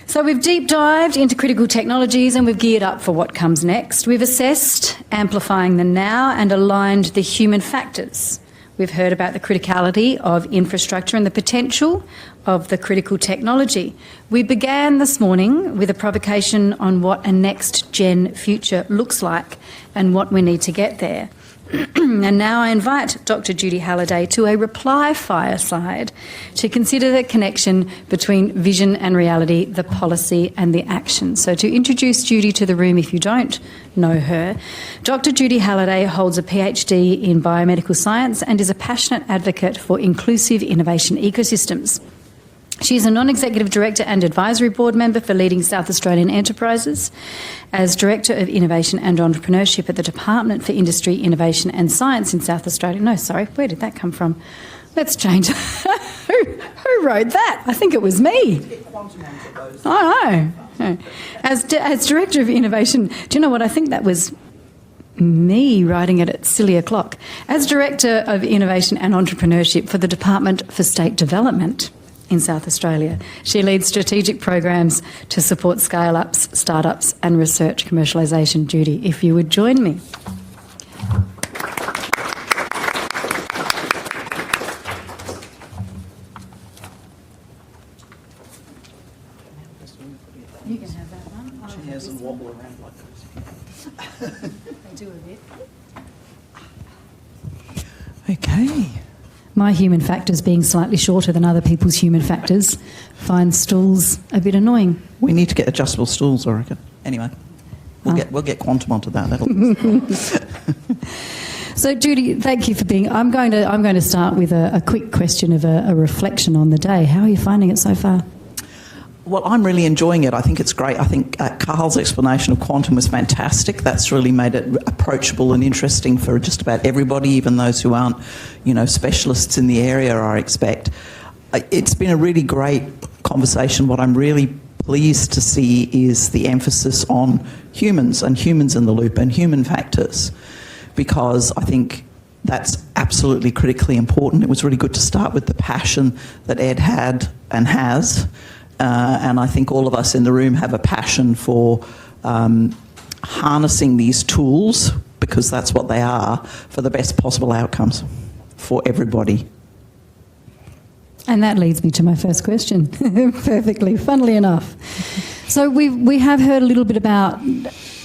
So we've deep dived into critical technologies and we've geared up for what comes next. We've assessed amplifying the now and aligned the human factors. We've heard about the criticality of infrastructure and the potential of the critical technology. We began this morning with a provocation on what a next-gen future looks like and what we need to get there. And now I invite Dr. Judy Halliday to a reply fireside to consider the connection between vision and reality, the policy and the action. So to introduce Judy to the room, if you don't know her, Dr. Judy Halliday holds a PhD in biomedical science and is a passionate advocate for inclusive innovation ecosystems. She is a non-executive director and advisory board member for leading South Australian enterprises. As Director of Innovation and Entrepreneurship at the Department for Industry, Innovation and Science in South Australia. No, sorry, where did that come from? Let's change. Who wrote that? I think it was me. I know. As Director of Innovation, do you know what? I think that was me writing it at silly o'clock. As Director of Innovation and Entrepreneurship for the Department for State Development in South Australia. She leads strategic programs to support scale-ups, startups and research commercialisation. Judy, if you would join me. You can have that one. Chairs and wobble around like this. They do a bit. Okay. My human factors being slightly shorter than other people's human factors find stools a bit annoying. We need to get adjustable stools, I reckon. Anyway, we'll get quantum onto that. That'll. So, Judy, thank you for being. I'm going to start with a quick question of a reflection on the day. How are you finding it so far? Well, I'm really enjoying it. I think it's great. I think Carl's explanation of quantum was fantastic. That's really made it approachable and interesting for just about everybody, even those who aren't, specialists in the area, I expect. It's been a really great conversation. What I'm really pleased to see is the emphasis on humans and humans in the loop and human factors, because I think that's absolutely critically important. It was really good to start with the passion that Ed had and has. And I think all of us in the room have a passion for harnessing these tools, because that's what they are, for the best possible outcomes for everybody. And that leads me to my first question, perfectly, funnily enough. So we have heard a little bit about,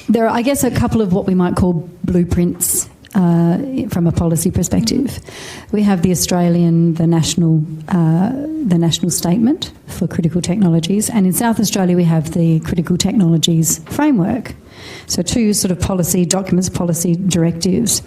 there are, I guess, a couple of what we might call blueprints from a policy perspective. We have the Australian, the national statement for critical technologies, and in South Australia we have the critical technologies framework. So two sort of policy documents, policy directives.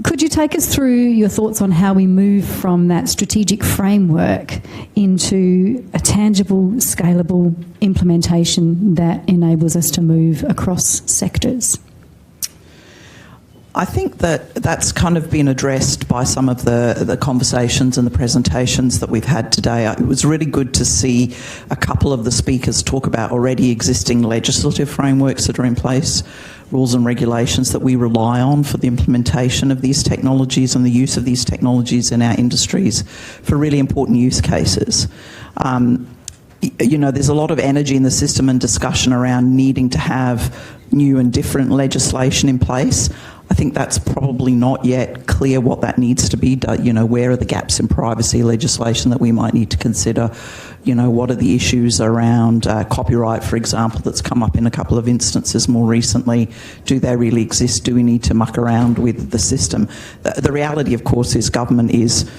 Could you take us through your thoughts on how we move from that strategic framework into a tangible, scalable implementation that enables us to move across sectors? I think that's kind of been addressed by some of the conversations and the presentations that we've had today. It was really good to see a couple of the speakers talk about already existing legislative frameworks that are in place, rules and regulations that we rely on for the implementation of these technologies and the use of these technologies in our industries for really important use cases. There's a lot of energy in the system and discussion around needing to have new and different legislation in place. I think that's probably not yet clear what that needs to be. Where are the gaps in privacy legislation that we might need to consider? What are the issues around copyright, for example, that's come up in a couple of instances more recently? Do they really exist? Do we need to muck around with the system? The reality, of course, is government is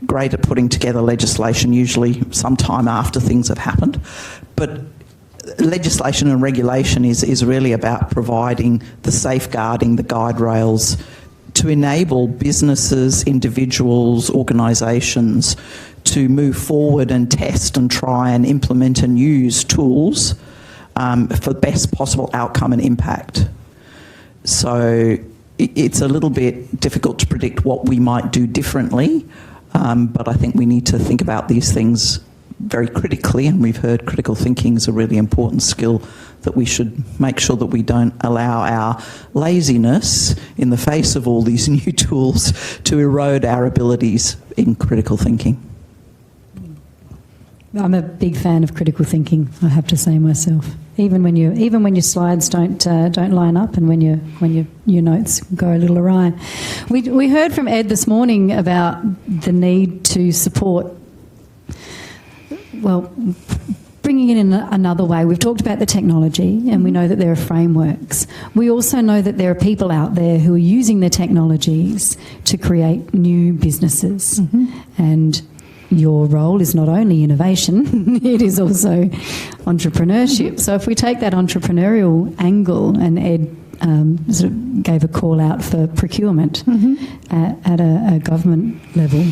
great at putting together legislation, usually sometime after things have happened. But legislation and regulation is really about providing the safeguarding, the guide rails to enable businesses, individuals, organisations to move forward and test and try and implement and use tools for the best possible outcome and impact. So it's a little bit difficult to predict what we might do differently, but I think we need to think about these things very critically, and we've heard critical thinking is a really important skill that we should make sure that we don't allow our laziness in the face of all these new tools to erode our abilities in critical thinking. I'm a big fan of critical thinking, I have to say myself. Even when your slides don't line up, and when your notes go a little awry. We heard from Ed this morning about the need to support, well, bringing it in another way. We've talked about the technology, and we know that there are frameworks. We also know that there are people out there who are using the technologies to create new businesses, and your role is not only innovation, it is also entrepreneurship. So if we take that entrepreneurial angle, and Ed sort of gave a call out for procurement at a government level.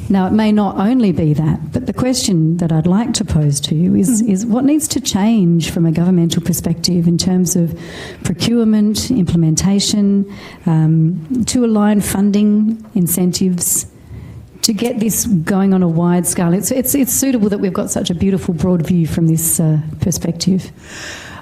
Now, it may not only be that, but the question that I'd like to pose to you is what needs to change from a governmental perspective in terms of procurement, implementation, to align funding, incentives, to get this going on a wide scale. It's suitable that we've got such a beautiful broad view from this perspective.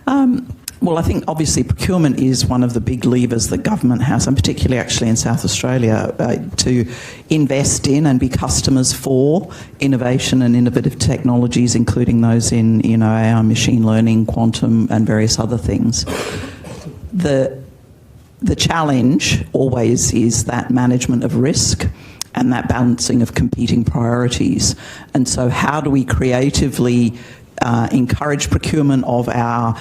Well, I think obviously procurement is one of the big levers that government has, and particularly actually in South Australia, to invest in and be customers for innovation and innovative technologies, including those in AI, machine learning, quantum, and various other things. The challenge always is that management of risk and that balancing of competing priorities. And so how do we creatively encourage procurement of our,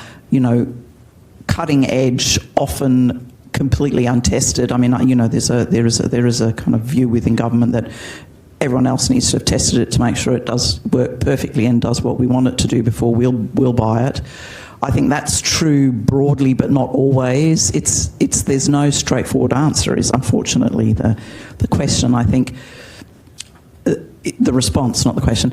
cutting edge, often completely untested? I mean, there is a kind of view within government that everyone else needs to have tested it to make sure it does work perfectly and does what we want it to do before we'll buy it. I think that's true broadly, but not always. There's no straightforward answer is unfortunately the question. I think the response, not the question.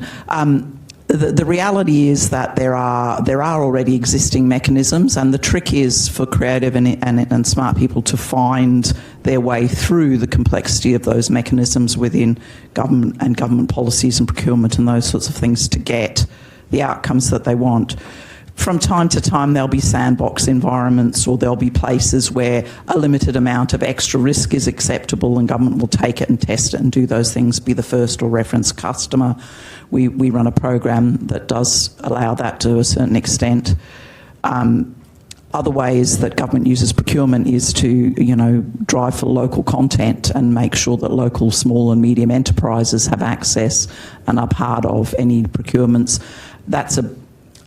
The reality is that there are already existing mechanisms, and the trick is for creative and smart people to find their way through the complexity of those mechanisms within government and government policies and procurement and those sorts of things to get the outcomes that they want. From time to time, there'll be sandbox environments, or there'll be places where a limited amount of extra risk is acceptable and government will take it and test it and do those things, be the first or reference customer. We run a program that does allow that to a certain extent. Other ways that government uses procurement is to, drive for local content and make sure that local small and medium enterprises have access and are part of any procurements. That's a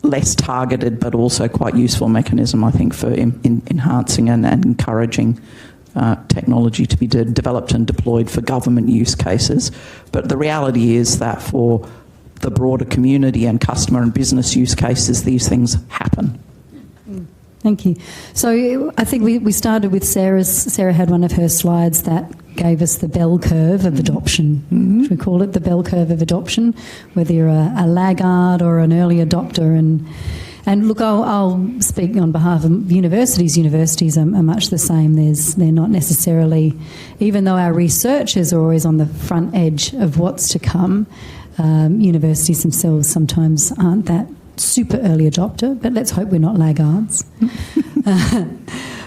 less targeted but also quite useful mechanism, I think, for enhancing and encouraging technology to be developed and deployed for government use cases. But the reality is that for the broader community and customer and business use cases, these things happen. Thank you. So I think we started with Sarah had one of her slides that gave us the bell curve of adoption. We call it the bell curve of adoption, whether you're a laggard or an early adopter. And look, I'll speak on behalf of universities. Universities are much the same. They're not necessarily, even though our researchers are always on the front edge of what's to come, universities themselves sometimes aren't that super early adopter, but let's hope we're not laggards.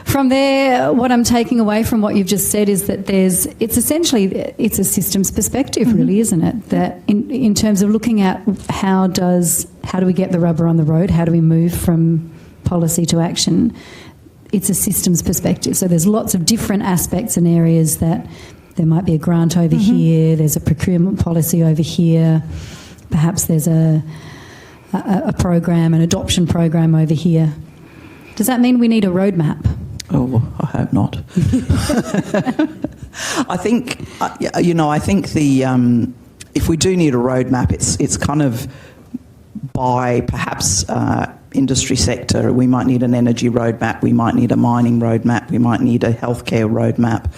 From there, what I'm taking away from what you've just said is that it's a systems perspective, really, isn't it? That in terms of looking at how do we get the rubber on the road, how do we move from policy to action, it's a systems perspective. So there's lots of different aspects and areas that there might be a grant over here, there's a procurement policy over here, perhaps there's a program, an adoption program over here. Does that mean we need a roadmap? Oh, I hope not. I think, if we do need a roadmap, it's kind of by perhaps industry sector. We might need an energy roadmap, we might need a mining roadmap, we might need a healthcare roadmap.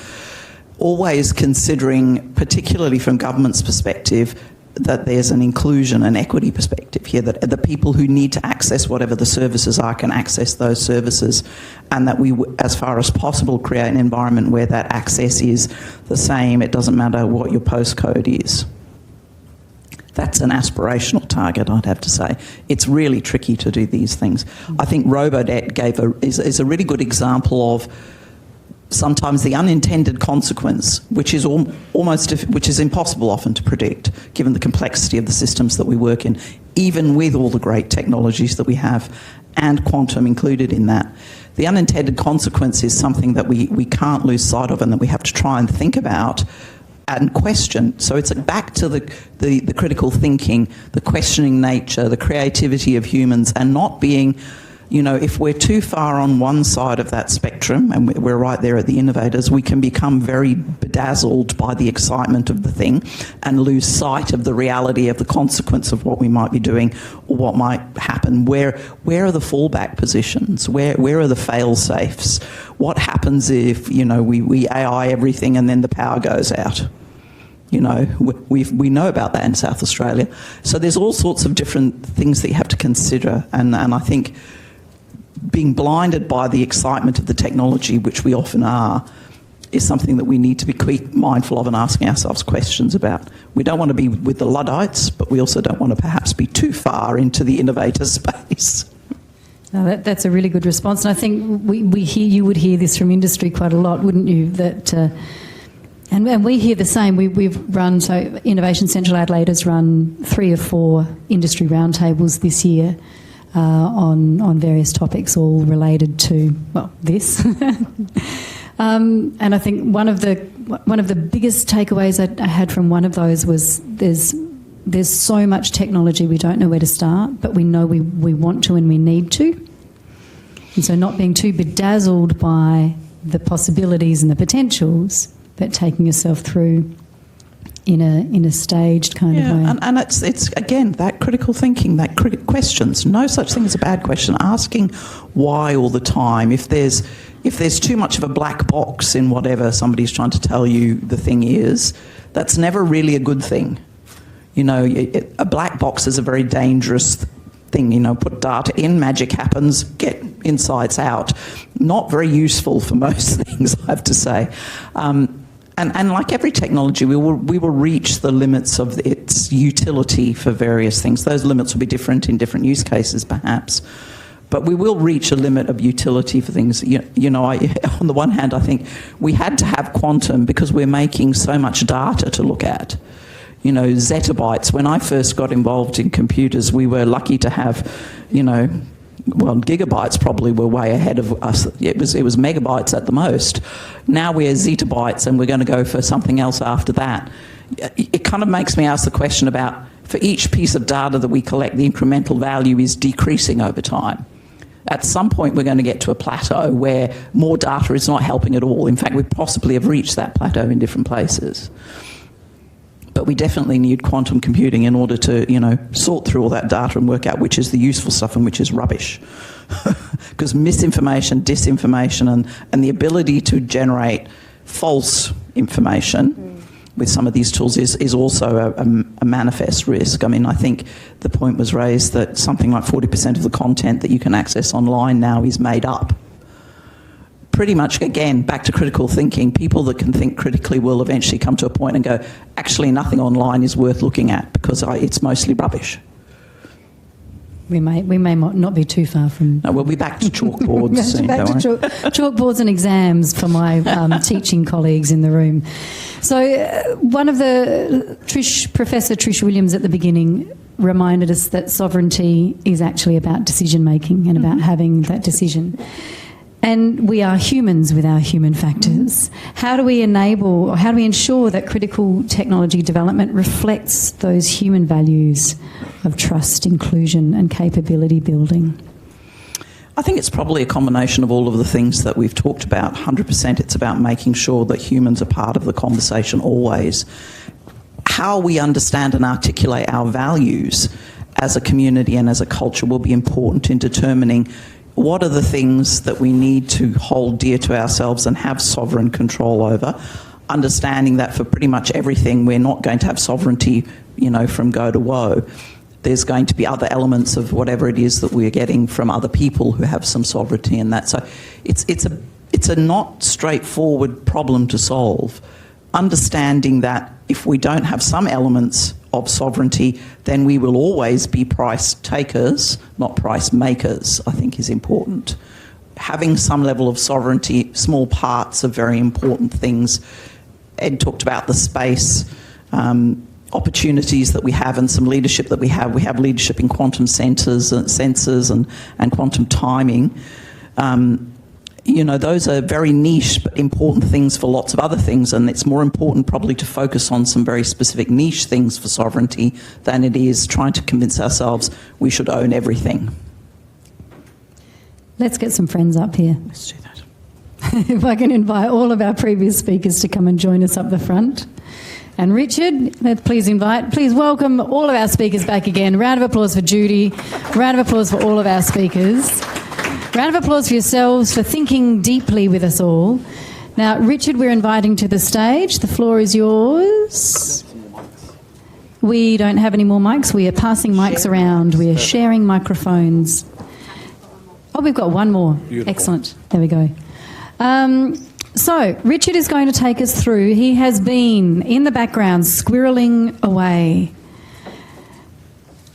Always considering, particularly from government's perspective, that there's an inclusion and equity perspective here, that the people who need to access whatever the services are can access those services, and that we, as far as possible, create an environment where that access is the same. It doesn't matter what your postcode is. That's an aspirational target, I'd have to say. It's really tricky to do these things. I think Robodebt is a really good example of sometimes the unintended consequence, which is which is impossible often to predict, given the complexity of the systems that we work in, even with all the great technologies that we have, and quantum included in that. The unintended consequence is something that we can't lose sight of and that we have to try and think about and question. So it's back to the critical thinking, the questioning nature, the creativity of humans, and not being, if we're too far on one side of that spectrum, and we're right there at the innovators, we can become very bedazzled by the excitement of the thing and lose sight of the reality of the consequence of what we might be doing or what might happen. Where are the fallback positions? Where are the fail-safes? What happens if, we AI everything and then the power goes out? We know about that in South Australia. So there's all sorts of different things that you have to consider, and I think being blinded by the excitement of the technology, which we often are, is something that we need to be quite mindful of and asking ourselves questions about. We don't want to be with the Luddites, but we also don't want to perhaps be too far into the innovator space. No, that's a really good response, and I think you would hear this from industry quite a lot, wouldn't you? That and we hear the same. We've run, so Innovation Central Adelaide has run 3 or 4 industry roundtables this year. On various topics, all related to this, and I think one of the biggest takeaways I had from one of those was there's so much technology we don't know where to start, but we know we want to and we need to, and so not being too bedazzled by the possibilities and the potentials, but taking yourself through in a staged kind of way. And it's again that critical thinking, that questions. No such thing as a bad question. Asking why all the time. If there's too much of a black box in whatever somebody's trying to tell you the thing is, that's never really a good thing. A black box is a very dangerous thing. Put data in, magic happens, get insights out. Not very useful for most things, I have to say. And like every technology, we will reach the limits of its utility for various things. Those limits will be different in different use cases, perhaps. But we will reach a limit of utility for things. On the one hand, I think we had to have quantum because we're making so much data to look at. Zettabytes. When I first got involved in computers, we were lucky to have, gigabytes probably were way ahead of us. It was megabytes at the most. Now we're zettabytes, and we're going to go for something else after that. It kind of makes me ask the question about, for each piece of data that we collect, the incremental value is decreasing over time. At some point, we're going to get to a plateau where more data is not helping at all. In fact, we possibly have reached that plateau in different places. But we definitely need quantum computing in order to, sort through all that data and work out which is the useful stuff and which is rubbish. Because misinformation, disinformation, and the ability to generate false information with some of these tools is also a manifest risk. I mean, I think the point was raised that something like 40% of the content that you can access online now is made up. Pretty much, again, back to critical thinking. People that can think critically will eventually come to a point and go, actually, nothing online is worth looking at because it's mostly rubbish. We may not be too far from... No, we'll be back to chalkboards soon, back to chalkboards and exams for my teaching colleagues in the room. So one of Professor Trish Williams at the beginning reminded us that sovereignty is actually about decision-making and about having that decision. And we are humans with our human factors. How do we enable, or how do we ensure that critical technology development reflects those human values of trust, inclusion and capability building? I think it's probably a combination of all of the things that we've talked about. 100% it's about making sure that humans are part of the conversation always. How we understand and articulate our values as a community and as a culture will be important in determining what are the things that we need to hold dear to ourselves and have sovereign control over, understanding that for pretty much everything we're not going to have sovereignty, from go to woe. There's going to be other elements of whatever it is that we're getting from other people who have some sovereignty in that. So it's a not straightforward problem to solve. Understanding that if we don't have some elements of sovereignty, then we will always be price takers, not price makers, I think is important. having some level of sovereignty, small parts of very important things. Ed talked about the space opportunities that we have and some leadership that we have. We have leadership in quantum sensors and quantum timing. Those are very niche but important things for lots of other things, and it's more important probably to focus on some very specific niche things for sovereignty than it is trying to convince ourselves we should own everything. Let's get some friends up here. Let's do that. If I can invite all of our previous speakers to come and join us up the front. And Richard, please welcome all of our speakers back again. Round of applause for Judy. Round of applause for all of our speakers. Round of applause for yourselves for thinking deeply with us all. Now, Richard, we're inviting to the stage. The floor is yours. We don't have any more mics. We are passing mics around. We are sharing microphones. Oh, we've got one more. Beautiful. Excellent. There we go. So, Richard is going to take us through. He has been in the background squirreling away,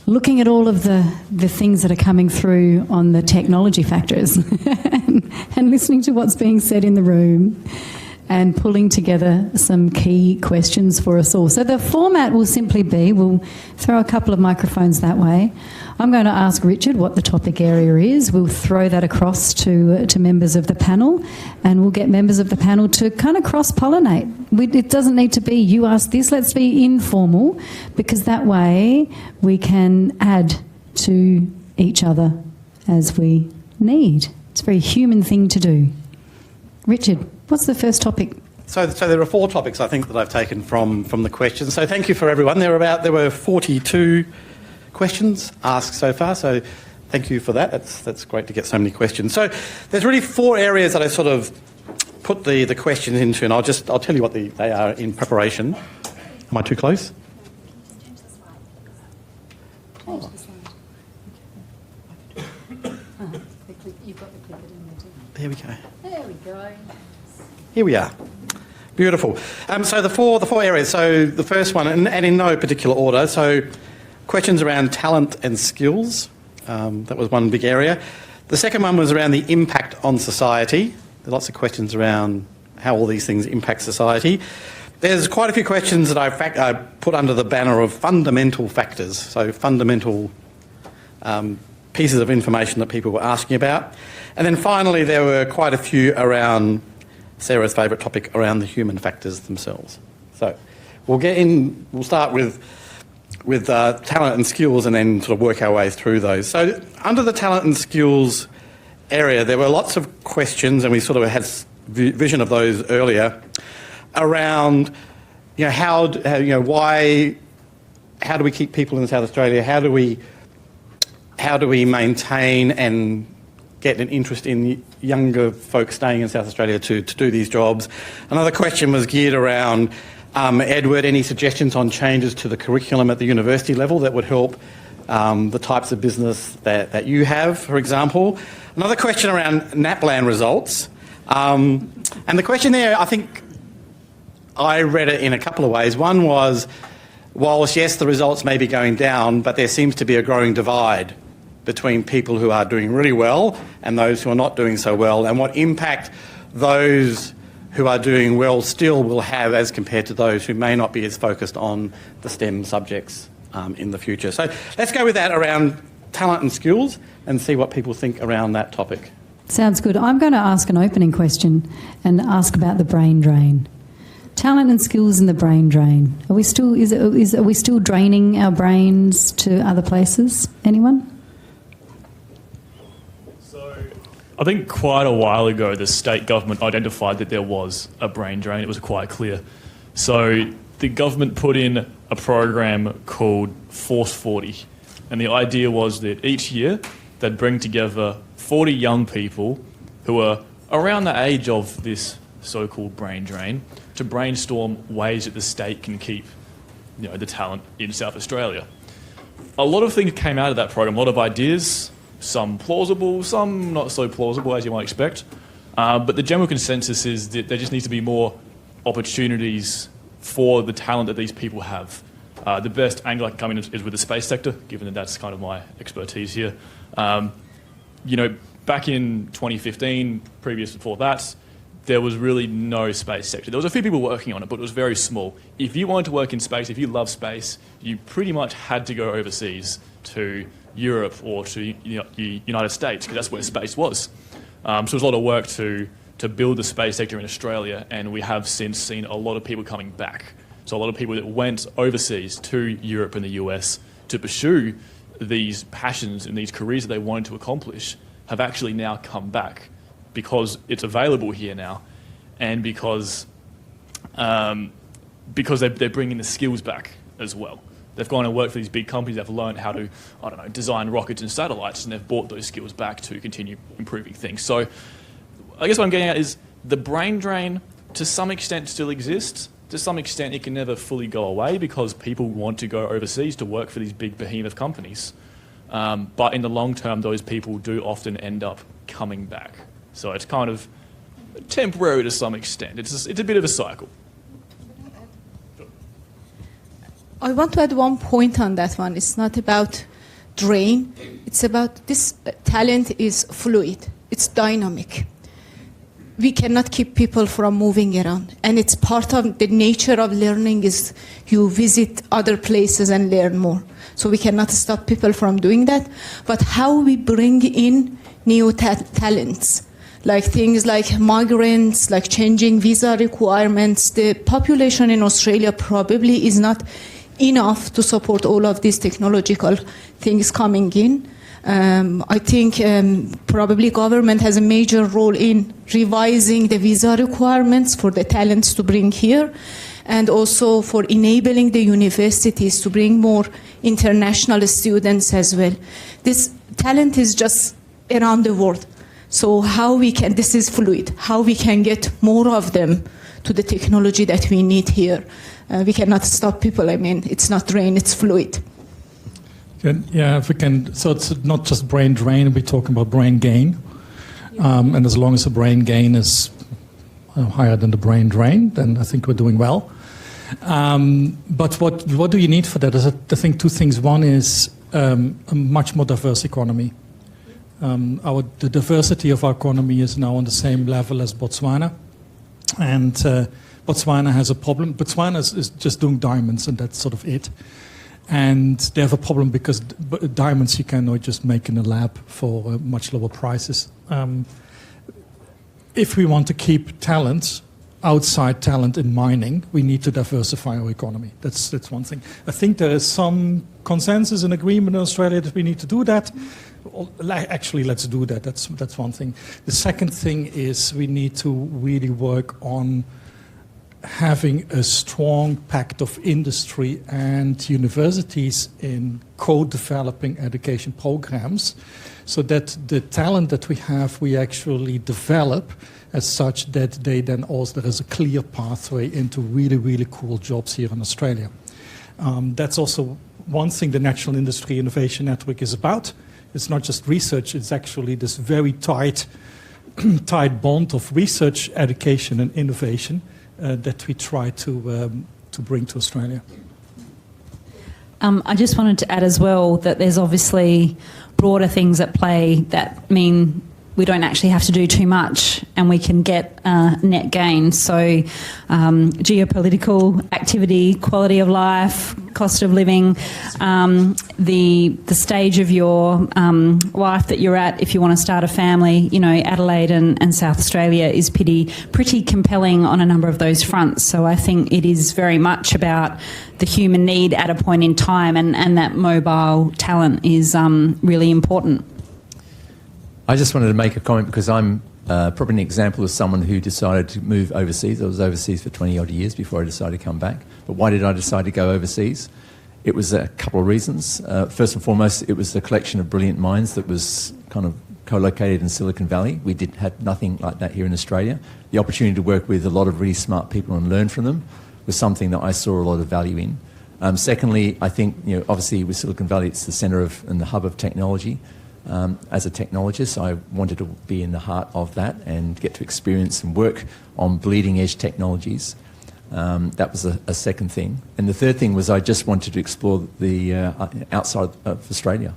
looking at all of the things that are coming through on the technology factors and listening to what's being said in the room and pulling together some key questions for us all. So the format will simply be, we'll throw a couple of microphones that way. I'm going to ask Richard what the topic area is. We'll throw that across to members of the panel, and we'll get members of the panel to kind of cross-pollinate. It doesn't need to be you ask this, let's be informal, because that way we can add to each other as we need. It's a very human thing to do. Richard, what's the first topic? So there are 4 topics, I think, that I've taken from the questions. So thank you for everyone. There were 42 questions asked so far, so thank you for that. That's great to get so many questions. So there's really 4 areas that I sort of put the questions into, and I'll tell you what they are in preparation. Am I too close? Oh. You've got the clicker in there too. There we go. There we go. Here we are. Beautiful. So the four areas. So the first one, and in no particular order, so questions around talent and skills. That was one big area. The second one was around the impact on society. There are lots of questions around how all these things impact society. There's quite a few questions that I put under the banner of fundamental factors, so fundamental pieces of information that people were asking about. And then finally, there were quite a few around Sarah's favourite topic, around the human factors themselves. So we'll start with talent and skills and then sort of work our way through those. So under the talent and skills area, there were lots of questions, and we sort of had vision of those earlier, around how do we keep people in South Australia? How do we maintain and get an interest in younger folks staying in South Australia to do these jobs? Another question was geared around, Edward, any suggestions on changes to the curriculum at the university level that would help the types of business that you have, for example? Another question around NAPLAN results. And the question there, I think I read it in a couple of ways. One was, whilst yes, the results may be going down, but there seems to be a growing divide between people who are doing really well and those who are not doing so well, and what impact those who are doing well still will have as compared to those who may not be as focused on the STEM subjects in the future. So let's go with that around talent and skills and see what people think around that topic. Sounds good. I'm going to ask an opening question and ask about the brain drain. Talent and skills in the brain drain. Are we still draining our brains to other places? Anyone? I think quite a while ago the state government identified that there was a brain drain. It was quite clear. So the government put in a program called Force 40, and the idea was that each year they'd bring together 40 young people who are around the age of this so-called brain drain to brainstorm ways that the state can keep the talent in South Australia. A lot of things came out of that program, a lot of ideas, some plausible, some not so plausible as you might expect. But the general consensus is that there just needs to be more opportunities for the talent that these people have. The best angle I can come in is with the space sector, given that that's kind of my expertise here. back in 2015, previous before that, there was really no space sector. There was a few people working on it, but it was very small. If you wanted to work in space, if you love space, you pretty much had to go overseas to Europe or to the United States, because that's where space was. So there was a lot of work to build the space sector in Australia, and we have since seen a lot of people coming back. So a lot of people that went overseas to Europe and the US to pursue these passions and these careers that they wanted to accomplish have actually now come back because it's available here now, and because they're bringing the skills back as well. They've gone and worked for these big companies, they've learned how to, design rockets and satellites, and they've brought those skills back to continue improving things. So I guess what I'm getting at is the brain drain, to some extent, still exists. To some extent, it can never fully go away because people want to go overseas to work for these big behemoth companies. But in the long term, those people do often end up coming back. So it's kind of temporary to some extent. It's a bit of a cycle. I want to add one point on that one. It's not about drain. It's about this talent is fluid. It's dynamic. We cannot keep people from moving around. And it's part of the nature of learning is you visit other places and learn more. So we cannot stop people from doing that. But how we bring in new talents, like things like migrants, like changing visa requirements. The population in Australia probably is not enough to support all of these technological things coming in. I think probably government has a major role in revising the visa requirements for the talents to bring here, and also for enabling the universities to bring more international students as well. This talent is just around the world. So how we can, this is fluid, how we can get more of them to the technology that we need here. We cannot stop people. I mean, it's not drain, it's fluid. Yeah, if we can, so it's not just brain drain, we're talking about brain gain. And as long as the brain gain is higher than the brain drain, then I think we're doing well. But what do you need for that? I think two things. One is a much more diverse economy. The diversity of our economy is now on the same level as Botswana. And Botswana has a problem. Botswana is just doing diamonds, and that's sort of it. And they have a problem because diamonds you cannot just make in a lab for much lower prices. If we want to keep talent, outside talent in mining, we need to diversify our economy. That's one thing. I think there is some consensus and agreement in Australia that we need to do that. Actually, let's do that. That's one thing. The second thing is we need to really work on having a strong pact of industry and universities in co-developing education programs so that the talent that we have, we actually develop as such that they then also, there is a clear pathway into really, really cool jobs here in Australia. That's also one thing the National Industry Innovation Network is about. It's not just research, it's actually this very tight bond of research, education and innovation that we try to bring to Australia. I just wanted to add as well that there's obviously broader things at play that mean we don't actually have to do too much and we can get net gain. So geopolitical activity, quality of life, cost of living, the stage of your life that you're at if you want to start a family. You know, Adelaide and South Australia is pretty compelling on a number of those fronts. So I think it is very much about the human need at a point in time, and that mobile talent is really important. I just wanted to make a comment because I'm probably an example of someone who decided to move overseas. I was overseas for 20-odd years before I decided to come back. But why did I decide to go overseas? It was a couple of reasons. First and foremost, it was the collection of brilliant minds that was kind of co-located in Silicon Valley. We had nothing like that here in Australia. The opportunity to work with a lot of really smart people and learn from them was something that I saw a lot of value in. Secondly, I think, obviously with Silicon Valley, it's the centre of and the hub of technology. As a technologist, I wanted to be in the heart of that and get to experience and work on bleeding edge technologies. That was a second thing. And the third thing was I just wanted to explore the outside of Australia.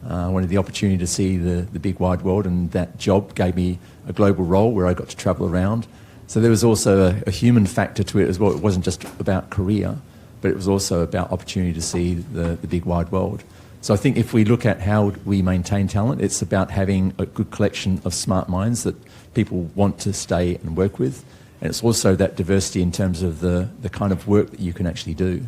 I wanted the opportunity to see the big wide world, and that job gave me a global role where I got to travel around. So there was also a human factor to it as well. It wasn't just about career, but it was also about opportunity to see the big wide world. So I think if we look at how we maintain talent, it's about having a good collection of smart minds that people want to stay and work with. And it's also that diversity in terms of the kind of work that you can actually do,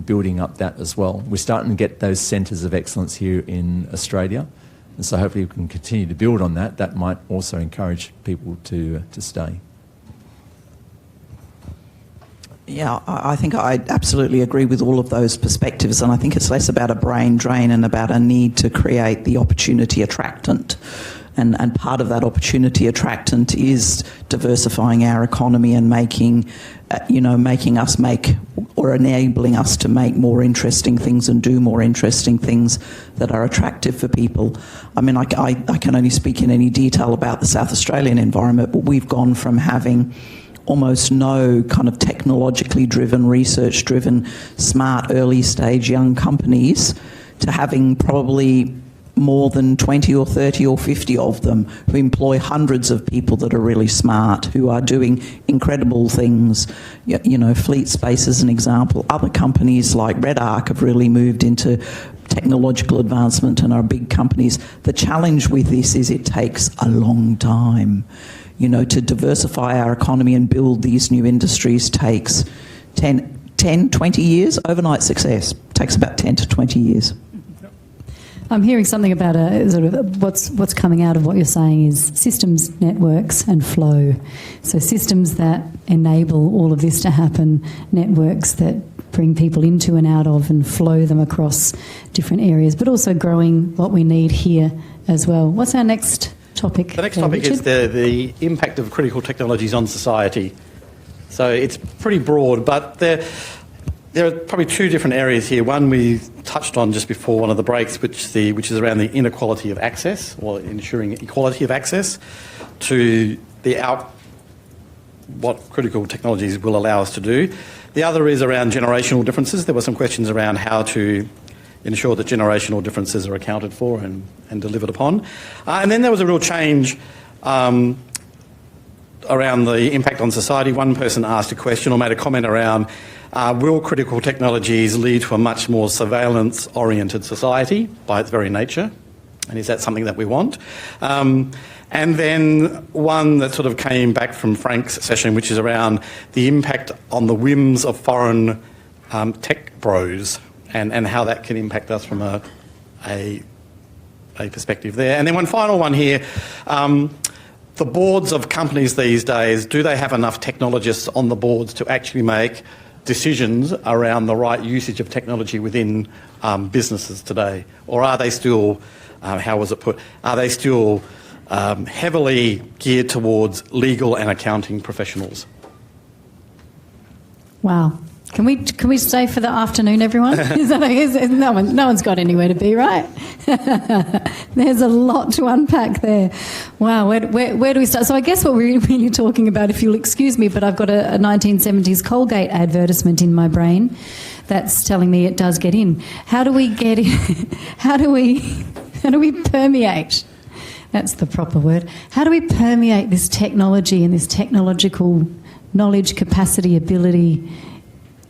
building up that as well. We're starting to get those centres of excellence here in Australia. And so hopefully we can continue to build on that. That might also encourage people to stay. Yeah, I think I absolutely agree with all of those perspectives, and I think it's less about a brain drain and about a need to create the opportunity attractant. And part of that opportunity attractant is diversifying our economy and making us make, or enabling us to make more interesting things and do more interesting things that are attractive for people. I mean, I can only speak in any detail about the South Australian environment, but we've gone from having almost no kind of technologically driven, research driven, smart, early stage young companies to having probably more than 20 or 30 or 50 of them who employ hundreds of people that are really smart, who are doing incredible things. You know, Fleet Space is an example. Other companies like Red Arc have really moved into technological advancement and are big companies. The challenge with this is it takes a long time. You know, to diversify our economy and build these new industries takes 10, 20 years. Overnight success takes about 10 to 20 years. I'm hearing something about what's coming out of what you're saying is systems, networks and flow. So systems that enable all of this to happen, networks that bring people into and out of and flow them across different areas, but also growing what we need here as well. What's our next topic? The next topic is the impact of critical technologies on society. So it's pretty broad, but there are probably two different areas here. One we touched on just before one of the breaks, which is around the inequality of access, or ensuring equality of access to what critical technologies will allow us to do. The other is around generational differences. There were some questions around how to ensure that generational differences are accounted for and delivered upon. And then there was a real change around the impact on society. One person asked a question or made a comment around will critical technologies lead to a much more surveillance-oriented society by its very nature? And is that something that we want? And then one that sort of came back from Frank's session, which is around the impact on the whims of foreign tech bros and how that can impact us from a perspective there. And then one final one here. The boards of companies these days, do they have enough technologists on the boards to actually make decisions around the right usage of technology within businesses today? Or are they still, how was it put, are they still heavily geared towards legal and accounting professionals? Wow. Can we stay for the afternoon, everyone? Is that okay? No one's got anywhere to be, right? There's a lot to unpack there. Wow, where do we start? So I guess what we're really talking about, if you'll excuse me, but I've got a 1970s Colgate advertisement in my brain that's telling me it does get in. How do we get in? How do we permeate? That's the proper word. How do we permeate this technology and this technological knowledge, capacity, ability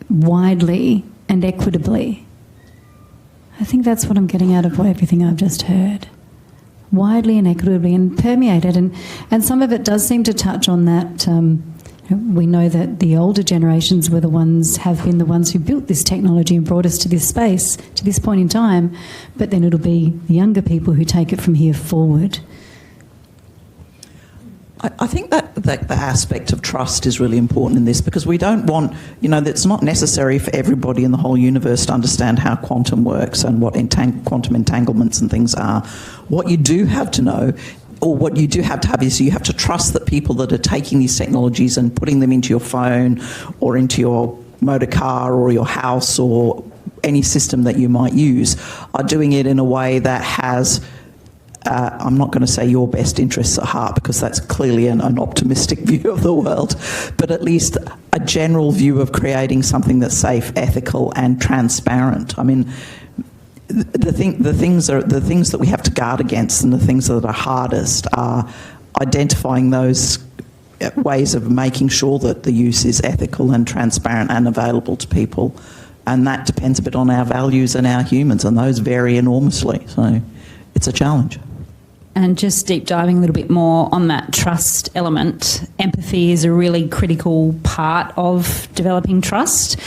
widely and equitably? I think that's what I'm getting out of everything I've just heard. Widely and equitably and permeate it. And some of it does seem to touch on that. We know that the older generations have been the ones who built this technology and brought us to this space, to this point in time, but then it'll be the younger people who take it from here forward. I think that the aspect of trust is really important in this, because we don't want, it's not necessary for everybody in the whole universe to understand how quantum works and what quantum entanglements and things are. What you do have to know, or what you do have to have, is you have to trust that people that are taking these technologies and putting them into your phone or into your motor car or your house or any system that you might use are doing it in a way that has I'm not going to say your best interests at heart, because that's clearly an optimistic view of the world, but at least a general view of creating something that's safe, ethical and transparent. I mean, the things that we have to guard against, and the things that are hardest are identifying those ways of making sure that the use is ethical and transparent and available to people, and that depends a bit on our values and our humans, and those vary enormously. So it's a challenge. And just deep diving a little bit more on that trust element, empathy is a really critical part of developing trust.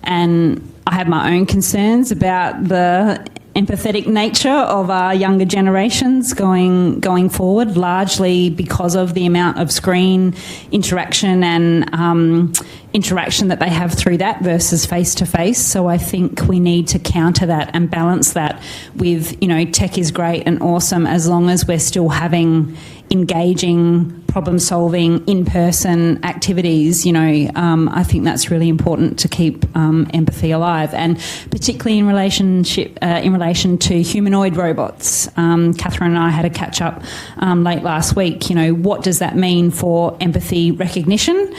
And I have my own concerns about the empathetic nature of our younger generations going forward, largely because of the amount of screen interaction and interaction that they have through that versus face-to-face. So I think we need to counter that and balance that with, tech is great and awesome as long as we're still having engaging, problem-solving, in-person activities. I think that's really important to keep empathy alive, and particularly in relation to humanoid robots. Catherine and I had a catch-up late last week. What does that mean for empathy recognition?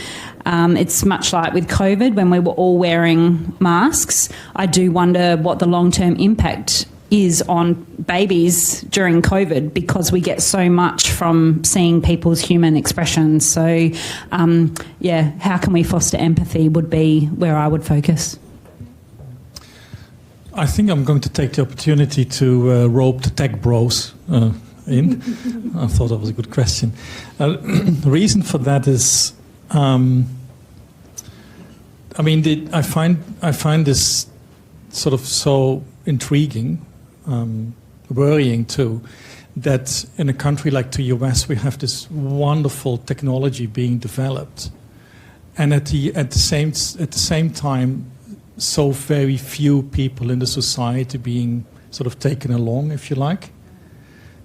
It's much like with COVID when we were all wearing masks. I do wonder what the long-term impact is on babies during COVID, because we get so much from seeing people's human expressions. So, how can we foster empathy would be where I would focus. I think I'm going to take the opportunity to rope the tech bros in. I thought that was a good question. The reason for that is, I find this sort of so intriguing, worrying too, that in a country like the US we have this wonderful technology being developed, and at the same time, so very few people in the society being sort of taken along, if you like.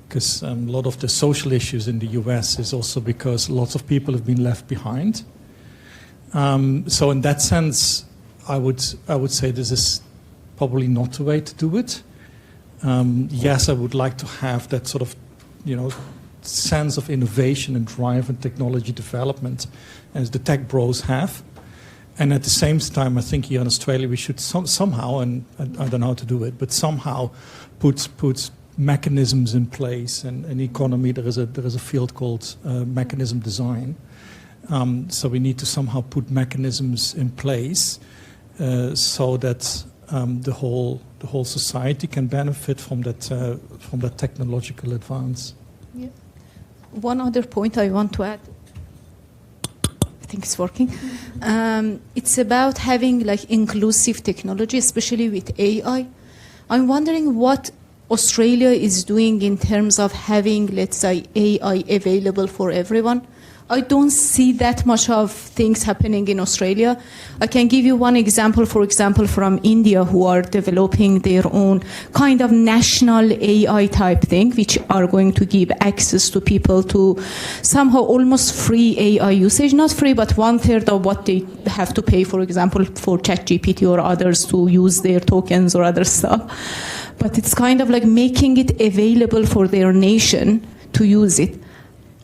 Because a lot of the social issues in the US is also because lots of people have been left behind. So in that sense, I would say this is probably not the way to do it. Yes, I would like to have that sort of, sense of innovation and drive and technology development as the tech bros have. And at the same time, I think here in Australia we should somehow, and I don't know how to do it, but somehow put mechanisms in place. And in economy, there is a field called mechanism design. So we need to somehow put mechanisms in place so that the whole society can benefit from that technological advance. Yeah. One other point I want to add. I think it's working. It's about having inclusive technology, especially with AI. I'm wondering what Australia is doing in terms of having, let's say, AI available for everyone. I don't see that much of things happening in Australia. I can give you one example, for example, from India, who are developing their own kind of national AI type thing, which are going to give access to people to somehow almost free AI usage. Not free, but 1/3 of what they have to pay, for example, for ChatGPT or others to use their tokens or other stuff. But it's kind of like making it available for their nation to use it.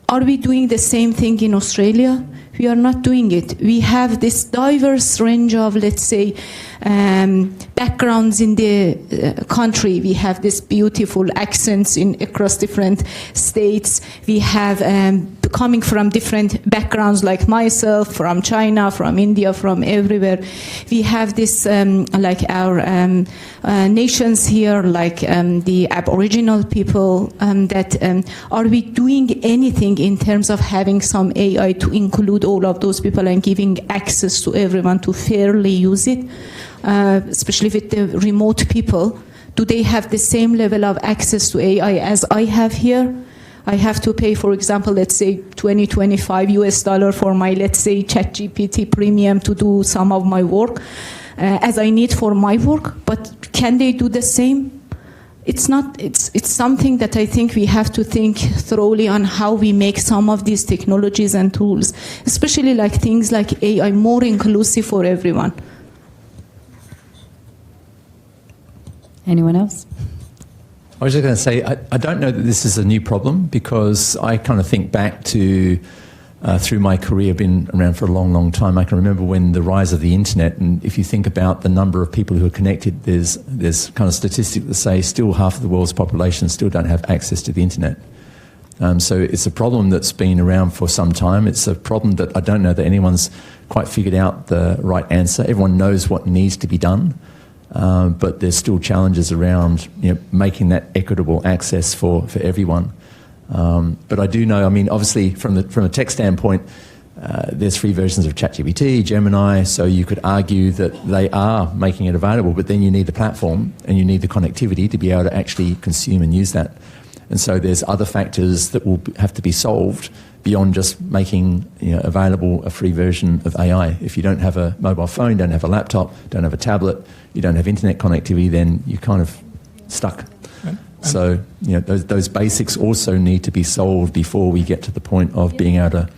Are we doing the same thing in Australia? We are not doing it. We have this diverse range of, let's say, backgrounds in the country. We have this beautiful accents across different states. We have coming from different backgrounds, like myself, from China, from India, from everywhere. We have this, like our nations here, like the Aboriginal people, are we doing anything in terms of having some AI to include all of those people and giving access to everyone to fairly use it, especially with the remote people? Do they have the same level of access to AI as I have here? I have to pay, for example, let's say $20-25 for my, let's say, ChatGPT premium to do some of my work as I need for my work. But can they do the same? It's not. It's something that I think we have to think thoroughly on how we make some of these technologies and tools, especially like things like AI, more inclusive for everyone. Anyone else? I was just going to say, I don't know that this is a new problem, because I kind of think back to through my career, been around for a long, long time. I can remember when the rise of the internet, and if you think about the number of people who are connected, there's kind of statistics that say still half of the world's population still don't have access to the internet. So it's a problem that's been around for some time. It's a problem that I don't know that anyone's quite figured out the right answer. Everyone knows what needs to be done, but there's still challenges around making that equitable access for everyone. But I do know, I mean, obviously from a tech standpoint, there's free versions of ChatGPT, Gemini, so you could argue that they are making it available, but then you need the platform and you need the connectivity to be able to actually consume and use that. And so there's other factors that will have to be solved beyond just making available a free version of AI. If you don't have a mobile phone, don't have a laptop, don't have a tablet, you don't have internet connectivity, then you're kind of stuck. So those basics also need to be solved before we get to the point of being able to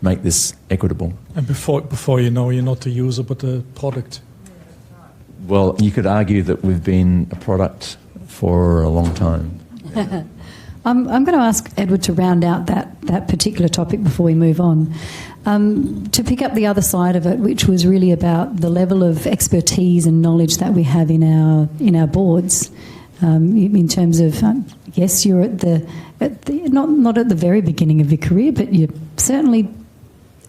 make this equitable. And before you know, you're not the user but the product. Well, you could argue that we've been a product for a long time. I'm going to ask Edward to round out that particular topic before we move on. To pick up the other side of it, which was really about the level of expertise and knowledge that we have in our boards. In terms of, yes, you're at the not at the very beginning of your career, but you're certainly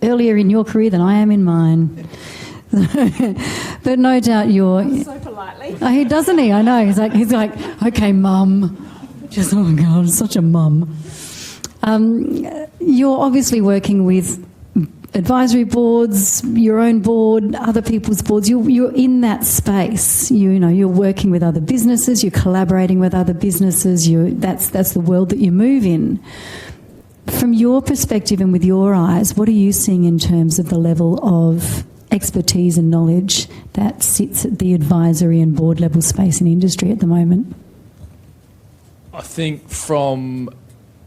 earlier in your career than I am in mine. But no doubt you're So politely. Oh, doesn't he? I know. He's like, okay, mum. Just, oh my God, such a mum. You're obviously working with advisory boards, your own board, other people's boards. You're in that space. You're working with other businesses. You're collaborating with other businesses. That's the world that you move in. From your perspective and with your eyes, what are you seeing in terms of the level of expertise and knowledge that sits at the advisory and board level space in industry at the moment? I think from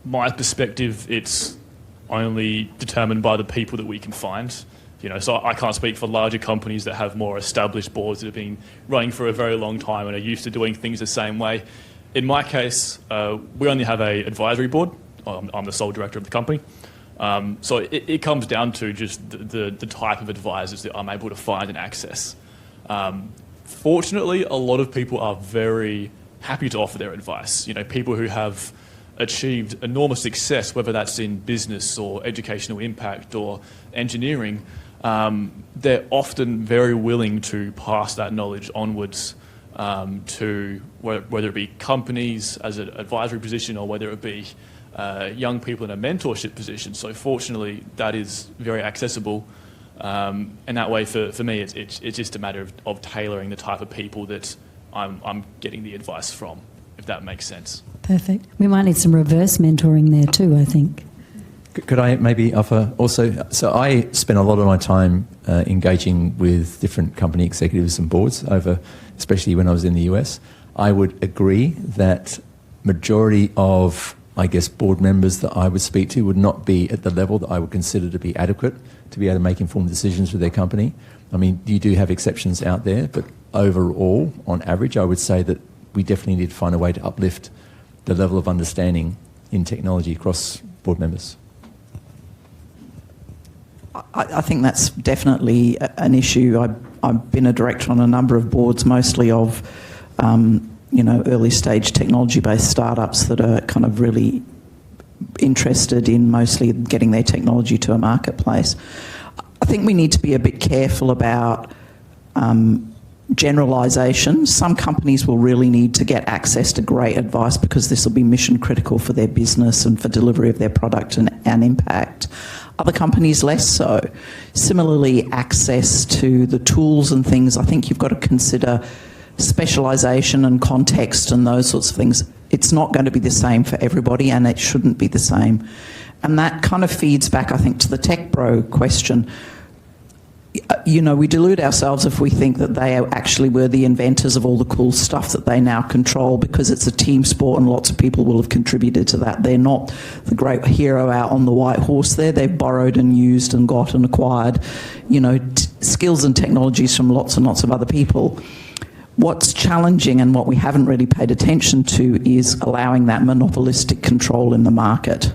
my perspective, it's only determined by the people that we can find. So I can't speak for larger companies that have more established boards that have been running for a very long time and are used to doing things the same way. In my case, we only have an advisory board. I'm the sole director of the company. So it comes down to just the type of advisors that I'm able to find and access. Fortunately, a lot of people are very happy to offer their advice. People who have achieved enormous success, whether that's in business or educational impact or engineering, they're often very willing to pass that knowledge onwards to whether it be companies as an advisory position or whether it be young people in a mentorship position. So fortunately, that is very accessible. And that way, for me, it's just a matter of tailoring the type of people that I'm getting the advice from, if that makes sense. Perfect. We might need some reverse mentoring there too, I think. Could I maybe offer also? So I spent a lot of my time engaging with different company executives and boards especially when I was in the US. I would agree that majority of, board members that I would speak to would not be at the level that I would consider to be adequate to be able to make informed decisions for their company. I mean, you do have exceptions out there, but overall, on average, I would say that we definitely need to find a way to uplift the level of understanding in technology across board members. I think that's definitely an issue. I've been a director on a number of boards, mostly of early stage technology-based startups that are kind of really interested in mostly getting their technology to a marketplace. I think we need to be a bit careful about generalisation. Some companies will really need to get access to great advice because this will be mission critical for their business and for delivery of their product and impact. Other companies less so. Similarly, access to the tools and things, I think you've got to consider specialisation and context and those sorts of things. It's not going to be the same for everybody, and it shouldn't be the same. And that kind of feeds back, I think, to the tech bro question. We delude ourselves if we think that they actually were the inventors of all the cool stuff that they now control because it's a team sport and lots of people will have contributed to that. They're not the great hero out on the white horse there. They've borrowed and used and got and acquired, skills and technologies from lots and lots of other people. What's challenging and what we haven't really paid attention to is allowing that monopolistic control in the market.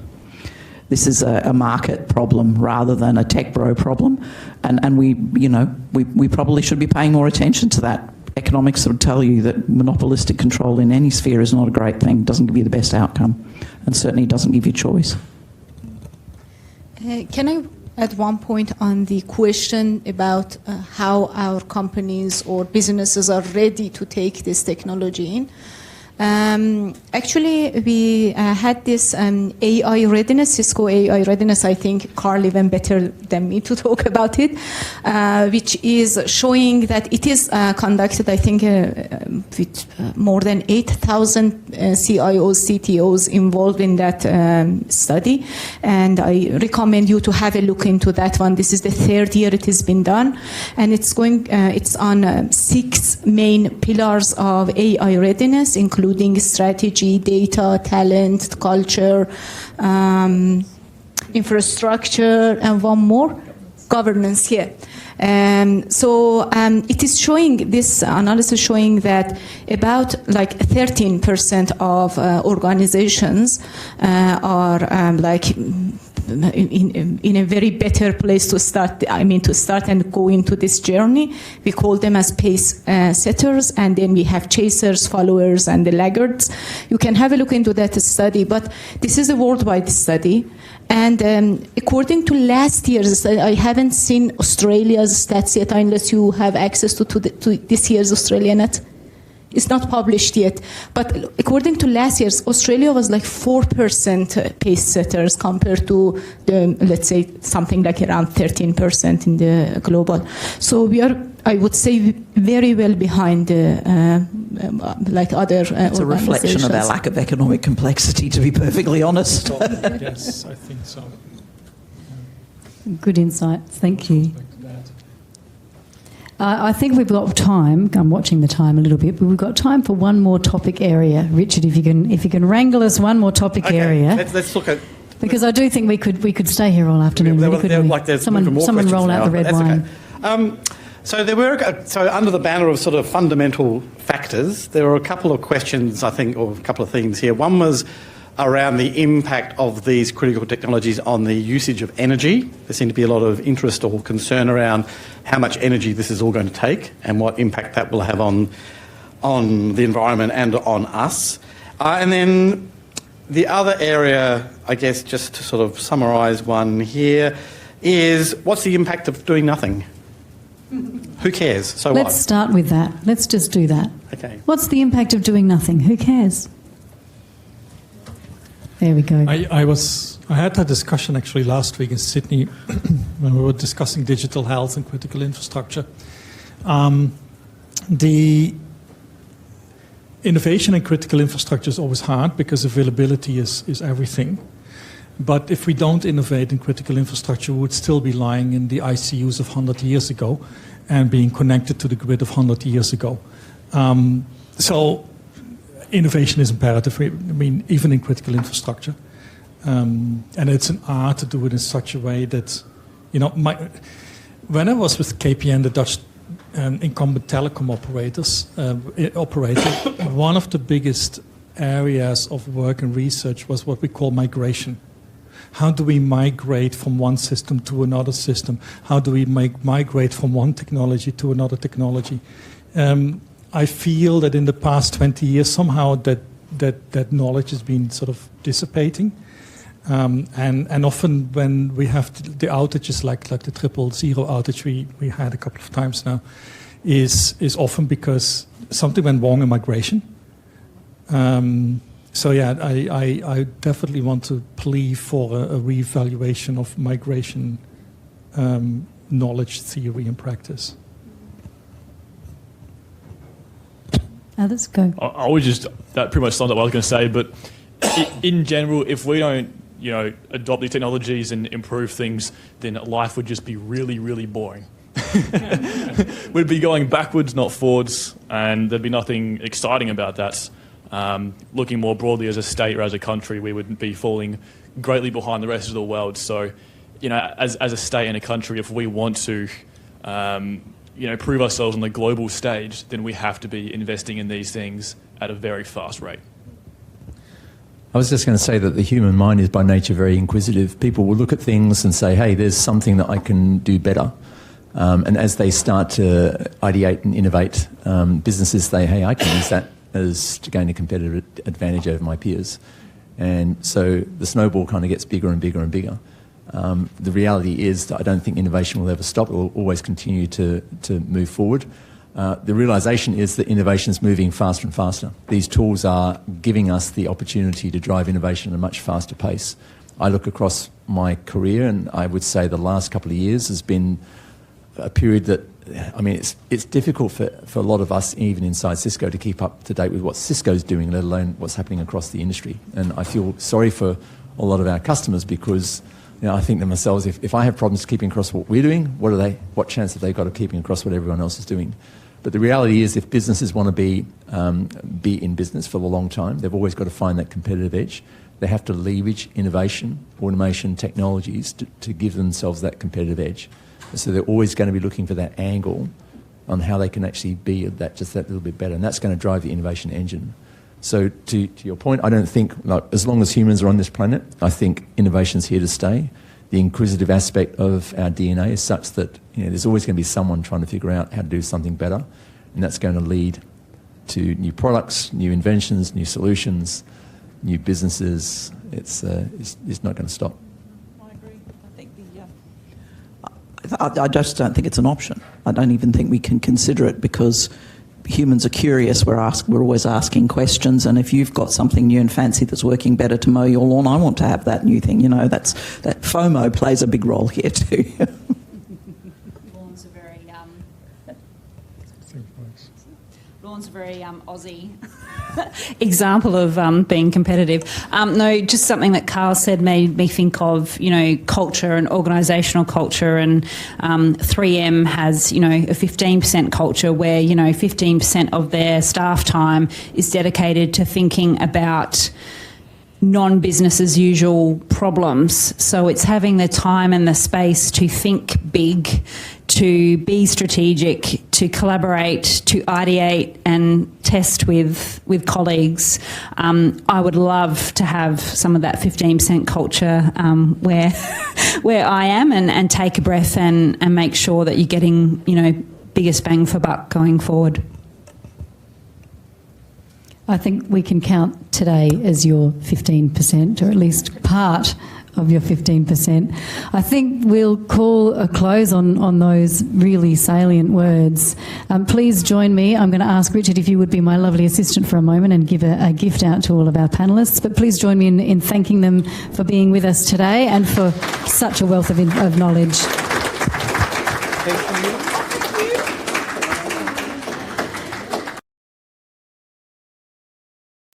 this is a market problem rather than a tech bro problem, and we probably should be paying more attention to that. Economics would tell you that monopolistic control in any sphere is not a great thing, doesn't give you the best outcome, and certainly doesn't give you choice. Can I add one point on the question about how our companies or businesses are ready to take this technology in? Actually, we had this AI readiness, Cisco AI readiness. I think Carl even better than me to talk about it, which is showing that it is conducted, I think, with more than 8,000 CIOs, CTOs involved in that study. And I recommend you to have a look into that one. This is the third year it has been done. And it's on 6 main pillars of AI readiness, including strategy, data, talent, culture, infrastructure, and one more, governance here. So it is showing, this analysis showing that about like 13% of organizations are like in a very better place to start. To start and go into this journey. We call them as pace setters, and then we have chasers, followers, and the laggards. You can have a look into that study, but this is a worldwide study. And according to last year's study, I haven't seen Australia's stats yet, unless you have access to this year's Australia net. It's not published yet. But according to last year's, Australia was like 4% pace setters compared to the, let's say, something like around 13% in the global. So we are, I would say, very well behind like other It's a reflection of our lack of economic complexity, to be perfectly honest. Yes, I think so. Good insights. Thank you. I think we've got time. I'm watching the time a little bit, but we've got time for one more topic area. Richard, if you can wrangle us one more topic area. Let's look at. Because I do think we could stay here all afternoon. Someone roll out the red wine. Okay. So under the banner of sort of fundamental factors, there were a couple of questions, I think, or a couple of themes here. One was around the impact of these critical technologies on the usage of energy. There seemed to be a lot of interest or concern around how much energy this is all going to take and what impact that will have on the environment and on us. And then the other area, I guess, just to sort of summarise one here, is what's the impact of doing nothing? Who cares? So what? Let's start with that. Let's just do that. Okay. What's the impact of doing nothing? Who cares? There we go. I had that discussion actually last week in Sydney when we were discussing digital health and critical infrastructure. The innovation in critical infrastructure is always hard because availability is everything. But if we don't innovate in critical infrastructure, we would still be lying in the ICUs of 100 years ago and being connected to the grid of 100 years ago. So innovation is imperative, even in critical infrastructure. And it's an art to do it in such a way that, when I was with KPN, the Dutch incumbent telecom operator, one of the biggest areas of work and research was what we call migration. How do we migrate from one system to another system? How do we migrate from one technology to another technology? I feel that in the past 20 years, somehow that knowledge has been sort of dissipating. And often when we have the outages like the 000 outage we had a couple of times now, is often because something went wrong in migration. So yeah, I definitely want to plea for a reevaluation of migration knowledge theory and practice. Others go. I was just, that pretty much summed up what I was going to say, but in general, if we don't, adopt these technologies and improve things, then life would just be really, really boring. We'd be going backwards, not forwards, and there'd be nothing exciting about that. Looking more broadly as a state or as a country, we would be falling greatly behind the rest of the world. So, as a state and a country, if we want to prove ourselves on the global stage, then we have to be investing in these things at a very fast rate. I was just going to say that the human mind is by nature very inquisitive. People will look at things and say, hey, there's something that I can do better. And as they start to ideate and innovate, businesses say, hey, I can use that as to gain a competitive advantage over my peers. And so the snowball kind of gets bigger and bigger and bigger. The reality is that I don't think innovation will ever stop. It will always continue to move forward. The realisation is that innovation is moving faster and faster. These tools are giving us the opportunity to drive innovation at a much faster pace. I look across my career and I would say the last couple of years has been a period that, I mean, it's difficult for a lot of us, even inside Cisco, to keep up to date with what Cisco's doing, let alone what's happening across the industry. And I feel sorry for a lot of our customers because, you know, I think to myself, if I have problems keeping across what we're doing, what chance have they got of keeping across what everyone else is doing? But the reality is, if businesses want to be in business for a long time, they've always got to find that competitive edge. They have to leverage innovation, automation, technologies to give themselves that competitive edge. So they're always going to be looking for that angle on how they can actually be just that little bit better, and that's going to drive the innovation engine. So to your point, I don't think, like, as long as humans are on this planet, I think innovation's here to stay. The inquisitive aspect of our DNA is such that, you know, there's always going to be someone trying to figure out how to do something better, and that's going to lead to new products, new inventions, new solutions, new businesses. It's not going to stop. I agree. I think I just don't think it's an option. I don't even think we can consider it because humans are curious. We're always asking questions, and if you've got something new and fancy that's working better to mow your lawn, I want to have that new thing. You know, that FOMO plays a big role here too. Lawns a very Aussie example of being competitive. No, just something that Carl said made me think of, you know, culture and organisational culture, and 3M has, you know, a 15% culture where, you know, 15% of their staff time is dedicated to thinking about non-business as usual problems. So it's having the time and the space to think big, to be strategic, to collaborate, to ideate and test with colleagues. I would love to have some of that 15% culture where I am, and take a breath and make sure that you're getting, you know, biggest bang for buck going forward. I think we can count today as your 15%, or at least part of your 15%. I think we'll call a close on those really salient words. Please join me. I'm going to ask Richard if you would be my lovely assistant for a moment and give a gift out to all of our panellists. But please join me in thanking them for being with us today and for such a wealth of knowledge. Thank you.